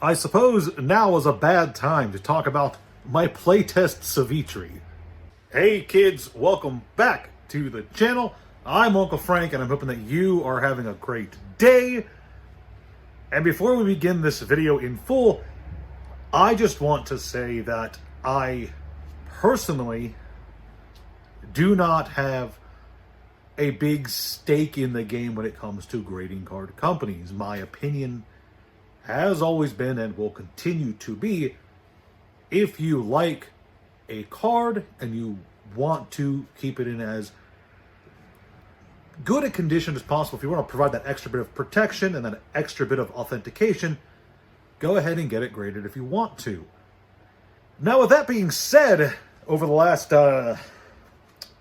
I suppose now is a bad time to talk about my playtest Savitri. Hey kids, welcome back to the channel. I'm Uncle Frank and I'm hoping that you are having a great day. And before we begin this video in full, I just want to say that I personally do not have a big stake in the game when it comes to grading card companies. My opinion has always been and will continue to be, if you like a card and you want to keep it in as good a condition as possible, if you want to provide that extra bit of protection and that extra bit of authentication, go ahead and get it graded if you want to. Now, with that being said, over the last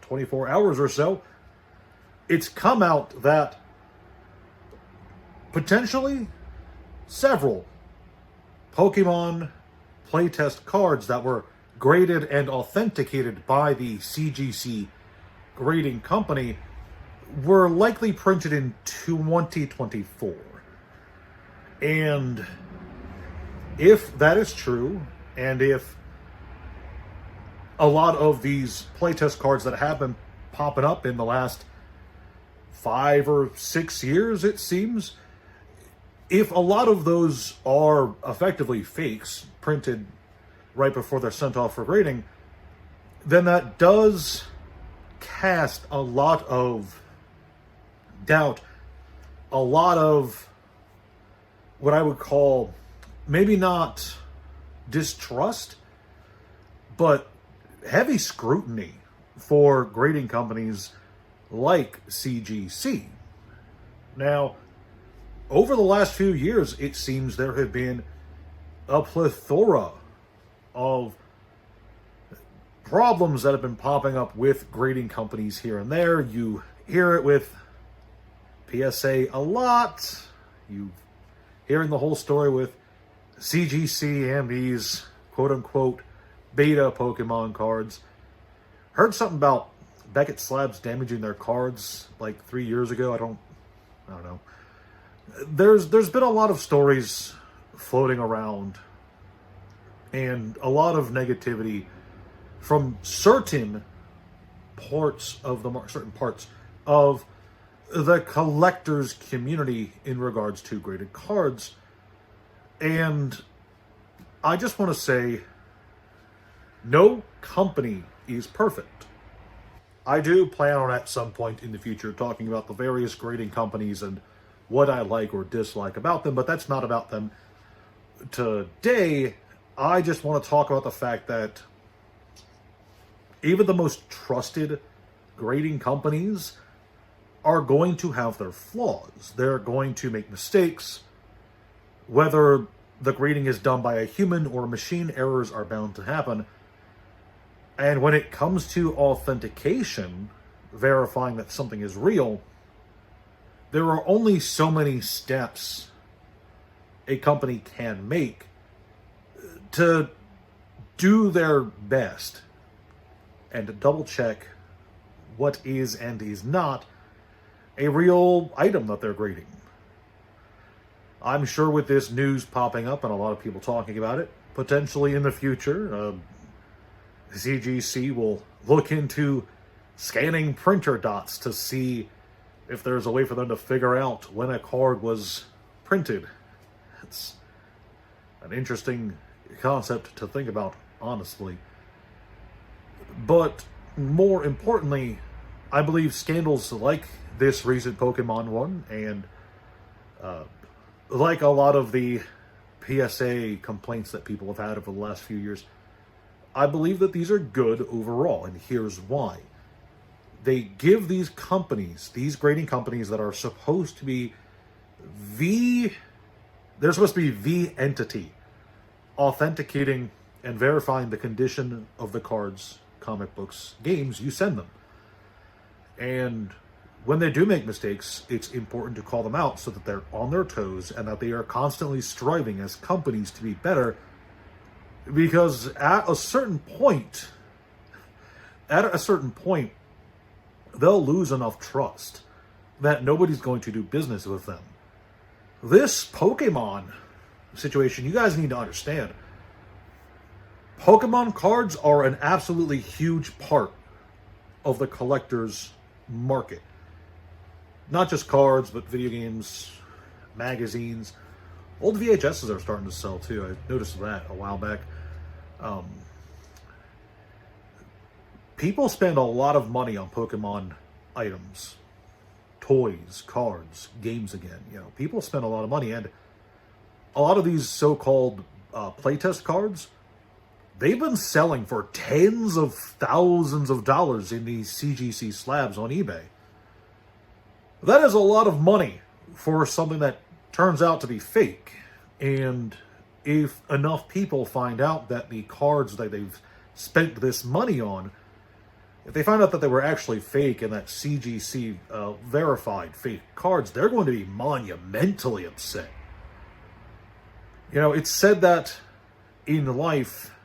24 hours or so, it's come out that potentially several Pokemon playtest cards that were graded and authenticated by the CGC grading company were likely printed in 2024. And if that is true, and if a lot of these playtest cards that have been popping up in the last 5 or 6 years, it seems, if a lot of those are effectively fakes printed right before they're sent off for grading, then that does cast a lot of doubt, a lot of what I would call maybe not distrust, but heavy scrutiny for grading companies like CGC. Now, over the last few years, it seems there have been a plethora of problems that have been popping up with grading companies here and there. You hear it with PSA a lot. You hearing the whole story with CGC and these quote-unquote beta Pokemon cards. Heard something about Beckett Slabs damaging their cards like 3 years ago. I don't know. There's been a lot of stories floating around and a lot of negativity from certain parts of the collectors community in regards to graded cards. And I just want to say, no company is perfect. I do plan on at some point in the future talking about the various grading companies and what I like or dislike about them, but that's not about them today. I just want to talk about the fact that even the most trusted grading companies are going to have their flaws. They're going to make mistakes. Whether the grading is done by a human or a machine, errors are bound to happen. And when it comes to authentication, verifying that something is real, there are only so many steps a company can make to do their best and to double check what is and is not a real item that they're grading. I'm sure with this news popping up and a lot of people talking about it, potentially in the future, CGC will look into scanning printer dots to see if there's a way for them to figure out when a card was printed. It's an interesting concept to think about, honestly. But more importantly, I believe scandals like this recent Pokemon one and like a lot of the PSA complaints that people have had over the last few years, I believe that these are good overall, and here's why. They give these companies, these grading companies that are supposed to be they're supposed to be the entity authenticating and verifying the condition of the cards, comic books, games you send them. And when they do make mistakes, it's important to call them out so that they're on their toes and that they are constantly striving as companies to be better. Because at a certain point, they'll lose enough trust that nobody's going to do business with them. This Pokemon situation, you guys need to understand Pokemon cards are an absolutely huge part of the collector's market. Not just cards, but video games, magazines. Old VHSs are starting to sell too. I noticed that a while back. People spend a lot of money on Pokemon items, toys, cards, games again. People spend a lot of money, and a lot of these so-called playtest cards, they've been selling for tens of thousands of dollars in these CGC slabs on eBay. That is a lot of money for something that turns out to be fake. And if enough people find out that the cards that they've spent this money on, if they find out that they were actually fake and that CGC verified fake cards, they're going to be monumentally upset. It's said that in life,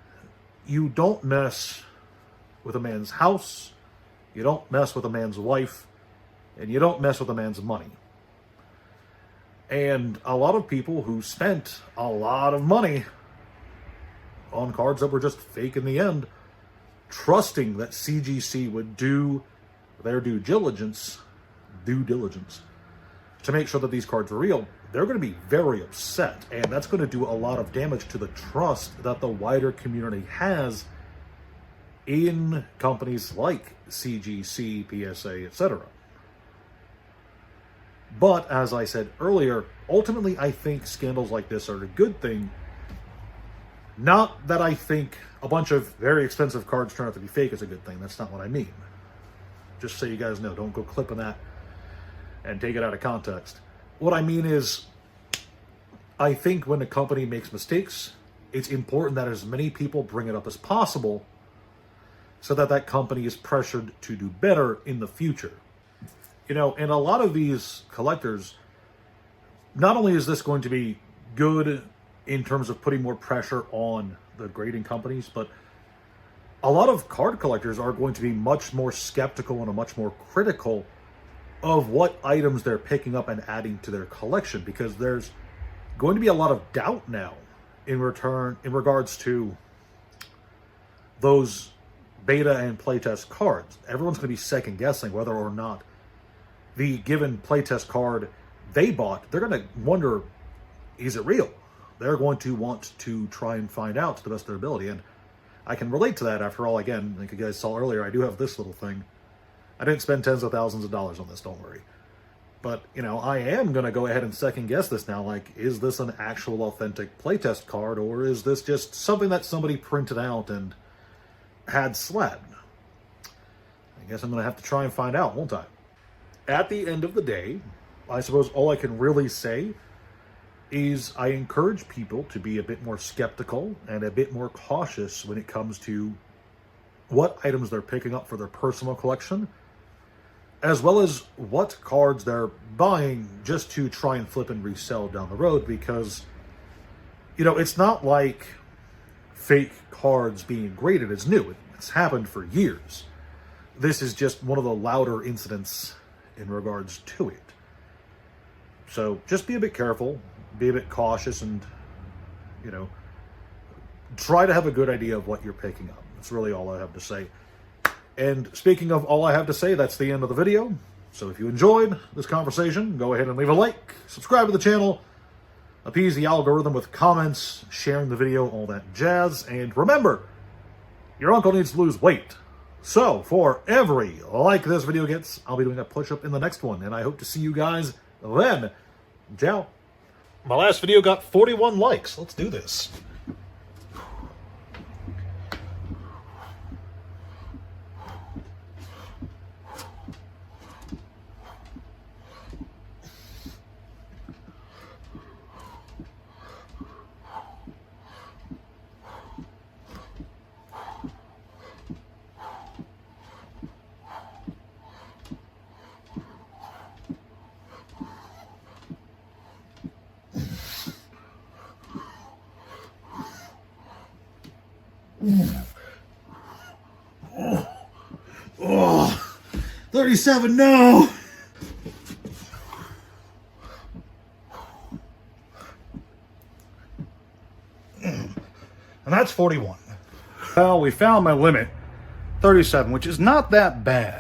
you don't mess with a man's house, you don't mess with a man's wife, and you don't mess with a man's money. And a lot of people who spent a lot of money on cards that were just fake in the end, trusting that CGC would do their due diligence to make sure that these cards were real, they're going to be very upset. And that's going to do a lot of damage to the trust that the wider community has in companies like CGC, PSA, etc. But, as I said earlier, ultimately I think scandals like this are a good thing. Not that I think a bunch of very expensive cards turn out to be fake is a good thing. That's not what I mean. Just so you guys know, don't go clipping that and take it out of context. What I mean is, I think when a company makes mistakes, it's important that as many people bring it up as possible so that that company is pressured to do better in the future. And a lot of these collectors, not only is this going to be good in terms of putting more pressure on the grading companies, but a lot of card collectors are going to be much more skeptical and much more critical of what items they're picking up and adding to their collection, because there's going to be a lot of doubt now in regards to those beta and playtest cards. Everyone's going to be second guessing whether or not the given playtest card they bought, they're going to wonder, is it real? They're going to want to try and find out to the best of their ability. And I can relate to that. After all, again, like you guys saw earlier, I do have this little thing. I didn't spend tens of thousands of dollars on this, don't worry. But, I am going to go ahead and second guess this now. Like, is this an actual authentic playtest card, or is this just something that somebody printed out and had slabbed? I guess I'm going to have to try and find out, won't I? At the end of the day, I suppose all I can really say is I encourage people to be a bit more skeptical and a bit more cautious when it comes to what items they're picking up for their personal collection, as well as what cards they're buying just to try and flip and resell down the road, because, it's not like fake cards being graded is new. It's happened for years. This is just one of the louder incidents in regards to it. So just be a bit careful, be a bit cautious, and, try to have a good idea of what you're picking up. That's really all I have to say. And speaking of all I have to say, that's the end of the video. So if you enjoyed this conversation, go ahead and leave a like, subscribe to the channel, appease the algorithm with comments, sharing the video, all that jazz. And remember, your uncle needs to lose weight. So for every like this video gets, I'll be doing a push-up in the next one. And I hope to see you guys then. Ciao. My last video got 41 likes. Let's do this. Oh, 37, no! And that's 41. Well, we found my limit, 37, which is not that bad.